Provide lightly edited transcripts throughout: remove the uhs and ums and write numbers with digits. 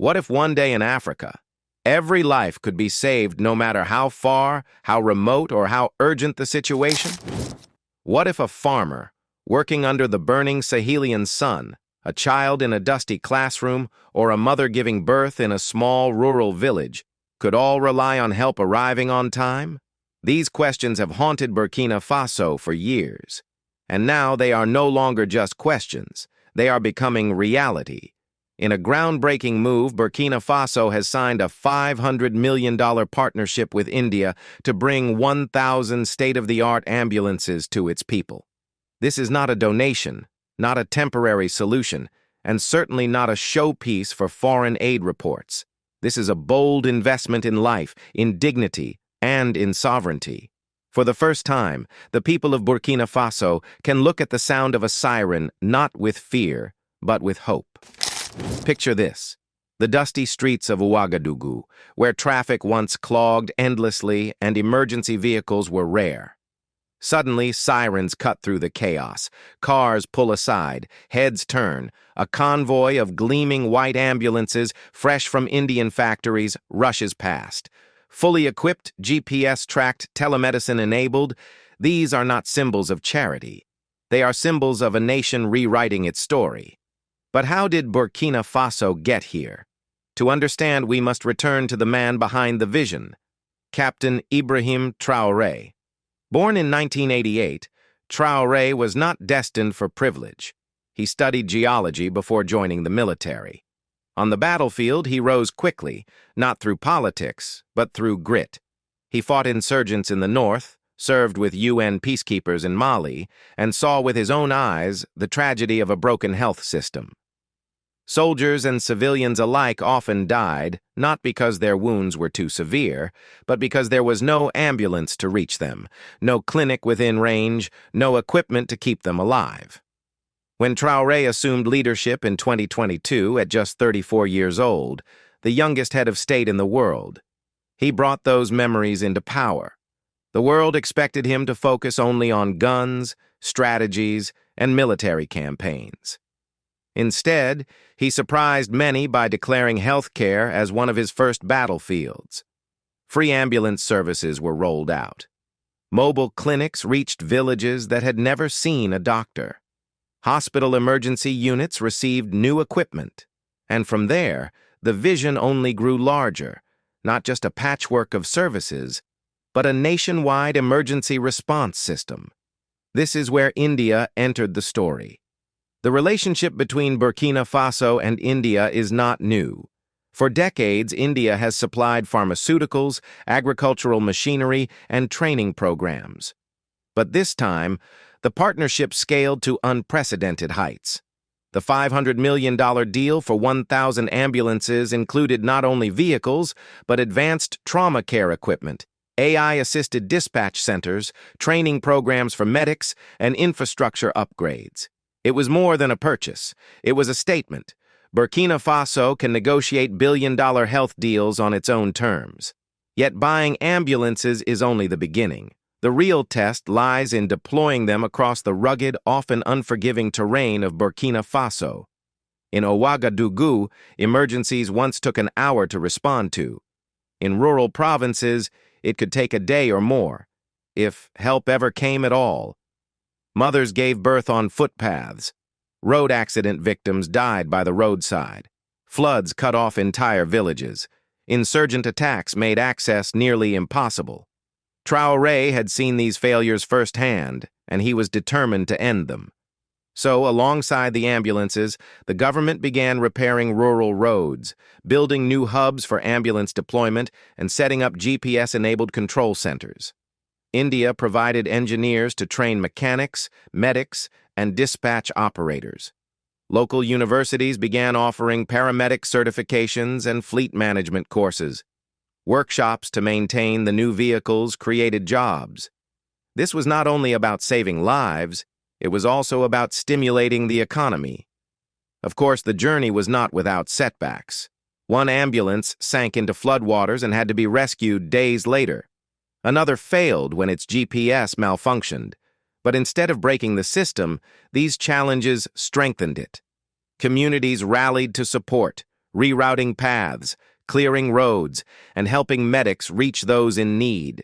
What if one day in Africa, every life could be saved no matter how far, how remote, or how urgent the situation? What if a farmer, working under the burning Sahelian sun, a child in a dusty classroom, or a mother giving birth in a small rural village, could all rely on help arriving on time? These questions have haunted Burkina Faso for years. And now they are no longer just questions. They are becoming reality. In a groundbreaking move, Burkina Faso has signed a $500 million partnership with India to bring 1,000 state-of-the-art ambulances to its people. This is not a donation, not a temporary solution, and certainly not a showpiece for foreign aid reports. This is a bold investment in life, in dignity, and in sovereignty. For the first time, the people of Burkina Faso can look at the sound of a siren not with fear, but with hope. Picture this: the dusty streets of Ouagadougou, where traffic once clogged endlessly and emergency vehicles were rare. Suddenly, sirens cut through the chaos. Cars pull aside, heads turn. A convoy of gleaming white ambulances, fresh from Indian factories, rushes past. Fully equipped, GPS-tracked, telemedicine-enabled, these are not symbols of charity. They are symbols of a nation rewriting its story. But how did Burkina Faso get here? To understand, we must return to the man behind the vision, Captain Ibrahim Traoré. Born in 1988, Traoré was not destined for privilege. He studied geology before joining the military. On the battlefield, he rose quickly, not through politics, but through grit. He fought insurgents in the north, served with UN peacekeepers in Mali, and saw with his own eyes the tragedy of a broken health system. Soldiers and civilians alike often died, not because their wounds were too severe, but because there was no ambulance to reach them, no clinic within range, no equipment to keep them alive. When Traoré assumed leadership in 2022 at just 34 years old, the youngest head of state in the world, he brought those memories into power. The world expected him to focus only on guns, strategies, and military campaigns. Instead, he surprised many by declaring healthcare as one of his first battlefields. Free ambulance services were rolled out. Mobile clinics reached villages that had never seen a doctor. Hospital emergency units received new equipment. And from there, the vision only grew larger, not just a patchwork of services, but a nationwide emergency response system. This is where India entered the story. The relationship between Burkina Faso and India is not new. For decades, India has supplied pharmaceuticals, agricultural machinery, and training programs. But this time, the partnership scaled to unprecedented heights. The $500 million deal for 1,000 ambulances included not only vehicles, but advanced trauma care equipment, AI-assisted dispatch centers, training programs for medics, and infrastructure upgrades. It was more than a purchase. It was a statement. Burkina Faso can negotiate billion-dollar health deals on its own terms. Yet buying ambulances is only the beginning. The real test lies in deploying them across the rugged, often unforgiving terrain of Burkina Faso. In Ouagadougou, emergencies once took an hour to respond to. In rural provinces, it could take a day or more, if help ever came at all. Mothers gave birth on footpaths. Road accident victims died by the roadside. Floods cut off entire villages. Insurgent attacks made access nearly impossible. Traoré had seen these failures firsthand, and he was determined to end them. So, alongside the ambulances, the government began repairing rural roads, building new hubs for ambulance deployment, and setting up GPS-enabled control centers. India provided engineers to train mechanics, medics, and dispatch operators. Local universities began offering paramedic certifications and fleet management courses. Workshops to maintain the new vehicles created jobs. This was not only about saving lives, it was also about stimulating the economy. Of course, the journey was not without setbacks. One ambulance sank into floodwaters and had to be rescued days later. Another failed when its GPS malfunctioned. But instead of breaking the system, these challenges strengthened it. Communities rallied to support, rerouting paths, clearing roads, and helping medics reach those in need.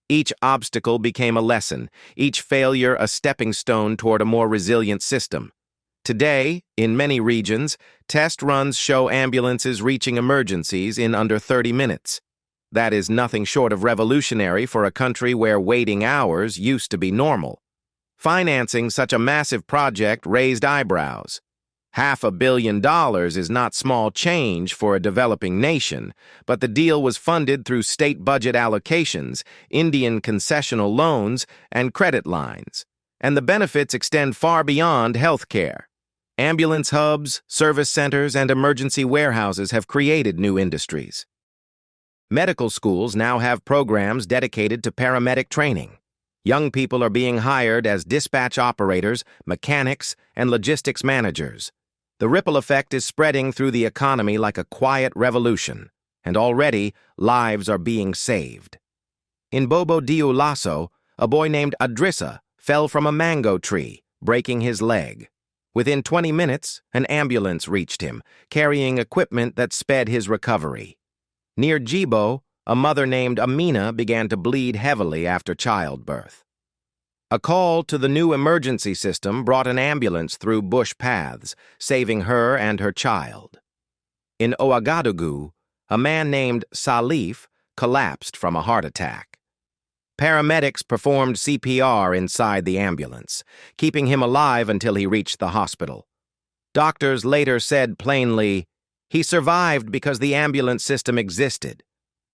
Each obstacle became a lesson, each failure a stepping stone toward a more resilient system. Today, in many regions, test runs show ambulances reaching emergencies in under 30 minutes. That is nothing short of revolutionary for a country where waiting hours used to be normal. Financing such a massive project raised eyebrows. $500 million is not small change for a developing nation, but the deal was funded through state budget allocations, Indian concessional loans, and credit lines. And the benefits extend far beyond healthcare. Ambulance hubs, service centers, and emergency warehouses have created new industries. Medical schools now have programs dedicated to paramedic training. Young people are being hired as dispatch operators, mechanics, and logistics managers. The ripple effect is spreading through the economy like a quiet revolution, and already lives are being saved. In Bobo Dioulasso, a boy named Adrissa fell from a mango tree, breaking his leg. Within 20 minutes, an ambulance reached him, carrying equipment that sped his recovery. Near Djibo, a mother named Amina began to bleed heavily after childbirth. A call to the new emergency system brought an ambulance through bush paths, saving her and her child. In Ouagadougou, a man named Salif collapsed from a heart attack. Paramedics performed CPR inside the ambulance, keeping him alive until he reached the hospital. Doctors later said plainly, "He survived because the ambulance system existed."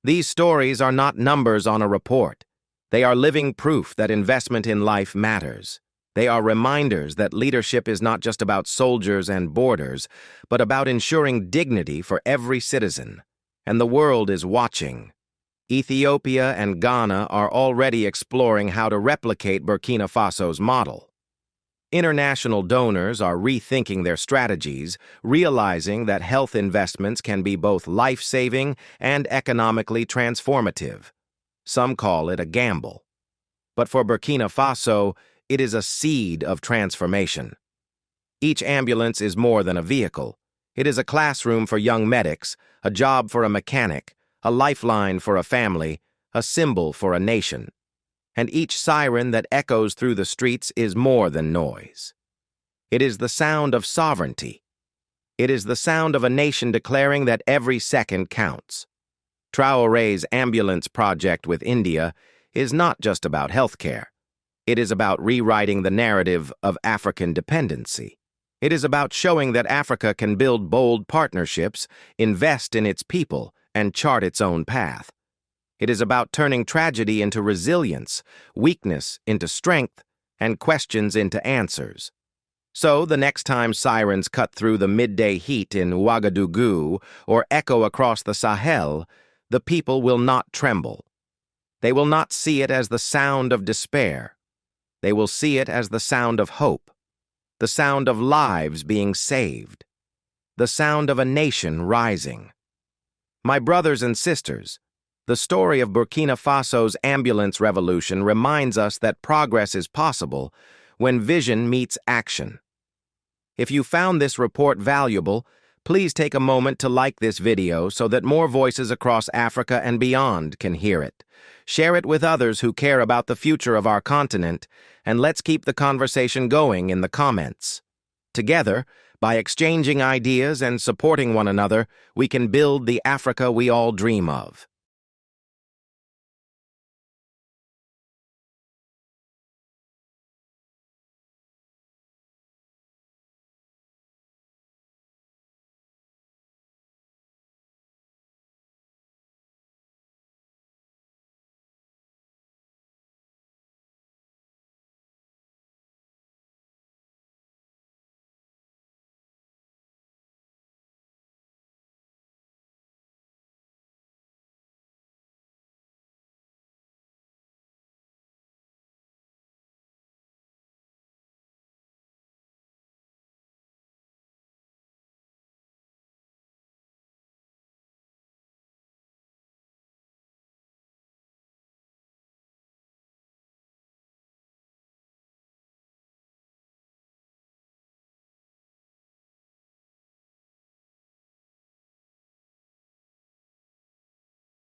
These stories are not numbers on a report. They are living proof that investment in life matters. They are reminders that leadership is not just about soldiers and borders, but about ensuring dignity for every citizen. And the world is watching. Ethiopia and Ghana are already exploring how to replicate Burkina Faso's model. International donors are rethinking their strategies, realizing that health investments can be both life-saving and economically transformative. Some call it a gamble. But for Burkina Faso, it is a seed of transformation. Each ambulance is more than a vehicle. It is a classroom for young medics, a job for a mechanic, a lifeline for a family, a symbol for a nation. And each siren that echoes through the streets is more than noise. It is the sound of sovereignty. It is the sound of a nation declaring that every second counts. Traoré's ambulance project with India is not just about healthcare. It is about rewriting the narrative of African dependency. It is about showing that Africa can build bold partnerships, invest in its people, and chart its own path. It is about turning tragedy into resilience, weakness into strength, and questions into answers. So, the next time sirens cut through the midday heat in Ouagadougou or echo across the Sahel, the people will not tremble. They will not see it as the sound of despair. They will see it as the sound of hope, the sound of lives being saved, the sound of a nation rising. My brothers and sisters, the story of Burkina Faso's ambulance revolution reminds us that progress is possible when vision meets action. If you found this report valuable, please take a moment to like this video so that more voices across Africa and beyond can hear it. Share it with others who care about the future of our continent, and let's keep the conversation going in the comments. Together, by exchanging ideas and supporting one another, we can build the Africa we all dream of.